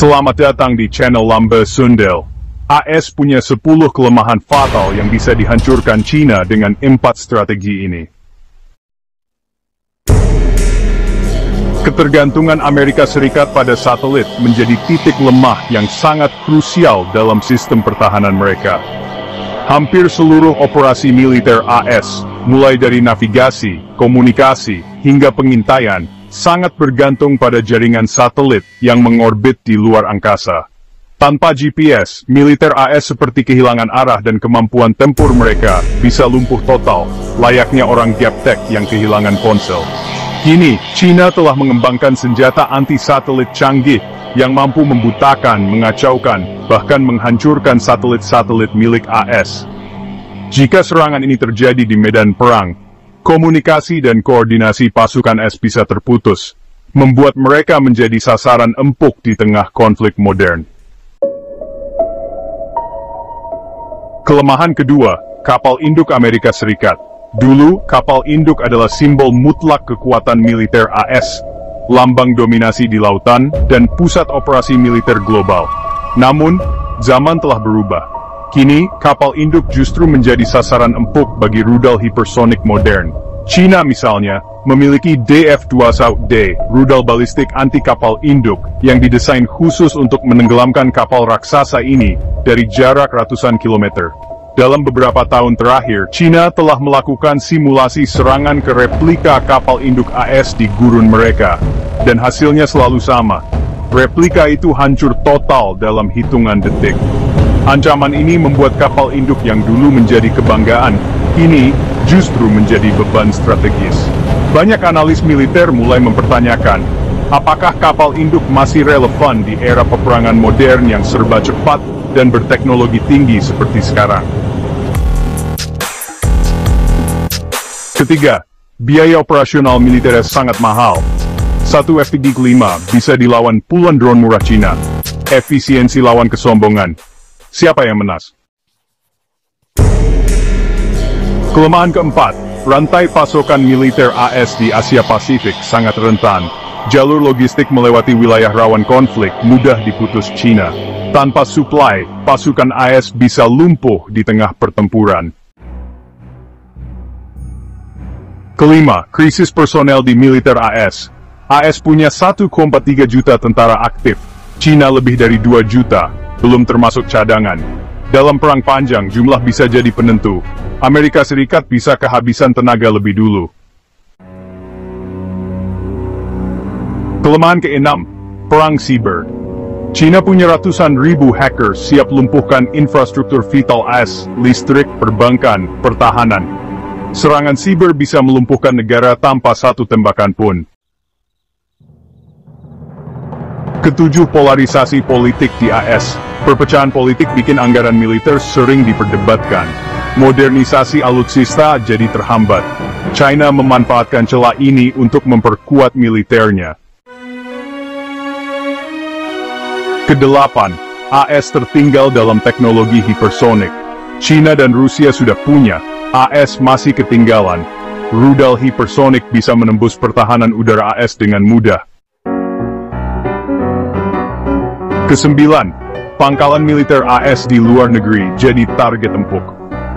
Selamat datang di channel Lamba Sundel. AS punya 10 kelemahan fatal yang bisa dihancurkan China dengan 4 strategi ini. Ketergantungan Amerika Serikat pada satelit menjadi titik lemah yang sangat krusial dalam sistem pertahanan mereka. Hampir seluruh operasi militer AS, mulai dari navigasi, komunikasi, hingga pengintaian, sangat bergantung pada jaringan satelit yang mengorbit di luar angkasa. Tanpa GPS, militer AS seperti kehilangan arah dan kemampuan tempur mereka bisa lumpuh total, layaknya orang gaptek yang kehilangan ponsel. Kini, China telah mengembangkan senjata anti-satelit canggih yang mampu membutakan, mengacaukan, bahkan menghancurkan satelit-satelit milik AS. Jika serangan ini terjadi di medan perang, komunikasi dan koordinasi pasukan AS bisa terputus, membuat mereka menjadi sasaran empuk di tengah konflik modern. Kelemahan kedua, kapal induk Amerika Serikat. Dulu, kapal induk adalah simbol mutlak kekuatan militer AS, lambang dominasi di lautan, dan pusat operasi militer global. Namun, zaman telah berubah. Kini, kapal induk justru menjadi sasaran empuk bagi rudal hipersonik modern. China misalnya, memiliki DF-21D, rudal balistik anti-kapal induk, yang didesain khusus untuk menenggelamkan kapal raksasa ini dari jarak ratusan kilometer. Dalam beberapa tahun terakhir, China telah melakukan simulasi serangan ke replika kapal induk AS di gurun mereka, dan hasilnya selalu sama. Replika itu hancur total dalam hitungan detik. Ancaman ini membuat kapal induk yang dulu menjadi kebanggaan, kini justru menjadi beban strategis. Banyak analis militer mulai mempertanyakan, apakah kapal induk masih relevan di era peperangan modern yang serba cepat dan berteknologi tinggi seperti sekarang. Ketiga, biaya operasional militer sangat mahal. Satu FPD-5 bisa dilawan puluhan drone murah China. Efisiensi lawan kesombongan. Siapa yang menas? Kelemahan keempat, rantai pasokan militer AS di Asia Pasifik sangat rentan. Jalur logistik melewati wilayah rawan konflik mudah diputus China. Tanpa suplai, pasukan AS bisa lumpuh di tengah pertempuran. Kelima, krisis personel di militer AS. AS punya 1,3 juta tentara aktif, China lebih dari 2 juta, belum termasuk cadangan. Dalam perang panjang, jumlah bisa jadi penentu. Amerika Serikat bisa kehabisan tenaga lebih dulu. Kelemahan keenam, perang siber. China punya ratusan ribu hacker siap lumpuhkan infrastruktur vital AS, listrik, perbankan, pertahanan. Serangan siber bisa melumpuhkan negara tanpa satu tembakan pun. Ketujuh, polarisasi politik di AS. Perpecahan politik bikin anggaran militer sering diperdebatkan. Modernisasi alutsista jadi terhambat. China memanfaatkan celah ini untuk memperkuat militernya. Kedelapan, AS tertinggal dalam teknologi hipersonik. China dan Rusia sudah punya, AS masih ketinggalan. Rudal hipersonik bisa menembus pertahanan udara AS dengan mudah. Kesembilan, pangkalan militer AS di luar negeri jadi target empuk.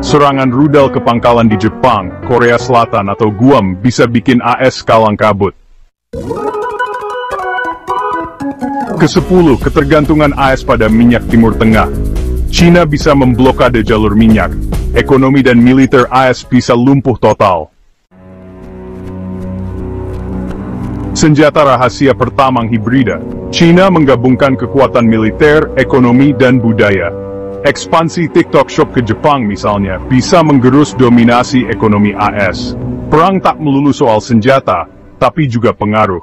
Serangan rudal ke pangkalan di Jepang, Korea Selatan atau Guam bisa bikin AS kalang kabut. Kesepuluh, ketergantungan AS pada minyak Timur Tengah. China bisa memblokade jalur minyak. Ekonomi dan militer AS bisa lumpuh total. Senjata rahasia pertamang hibrida. China menggabungkan kekuatan militer, ekonomi, dan budaya. Ekspansi TikTok Shop ke Jepang misalnya, bisa menggerus dominasi ekonomi AS. Perang tak melulu soal senjata, tapi juga pengaruh.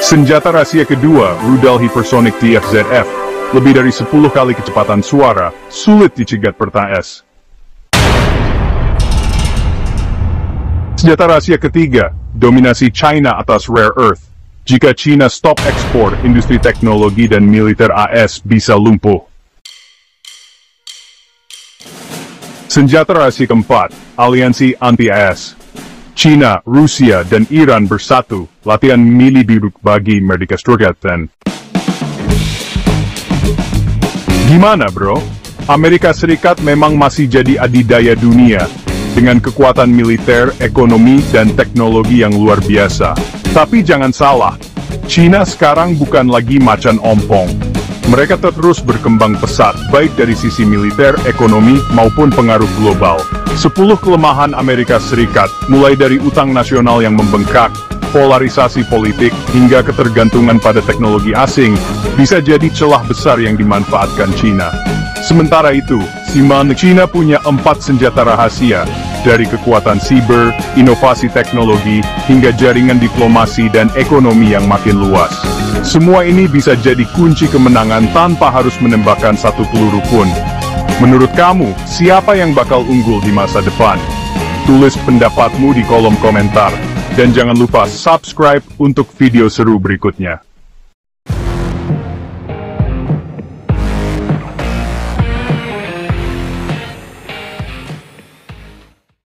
Senjata rahasia kedua, rudal hipersonik DF-ZF. Lebih dari 10 kali kecepatan suara, sulit dicegat pertahanan AS. Senjata rahasia ketiga, dominasi China atas rare earth. Jika China stop ekspor, industri teknologi dan militer AS bisa lumpuh. Senjata rahasia keempat, aliansi anti-AS. China, Rusia, dan Iran bersatu, latihan militer bagi Amerika Serikat dan... Gimana bro? Amerika Serikat memang masih jadi adidaya dunia, dengan kekuatan militer, ekonomi, dan teknologi yang luar biasa. Tapi jangan salah, China sekarang bukan lagi macan ompong. Mereka terus berkembang pesat, baik dari sisi militer, ekonomi, maupun pengaruh global. 10 kelemahan Amerika Serikat, mulai dari utang nasional yang membengkak, polarisasi politik, hingga ketergantungan pada teknologi asing, bisa jadi celah besar yang dimanfaatkan China. Sementara itu, China punya 4 senjata rahasia, dari kekuatan siber, inovasi teknologi, hingga jaringan diplomasi dan ekonomi yang makin luas. Semua ini bisa jadi kunci kemenangan tanpa harus menembakkan satu peluru pun. Menurut kamu, siapa yang bakal unggul di masa depan? Tulis pendapatmu di kolom komentar. Dan jangan lupa subscribe untuk video seru berikutnya.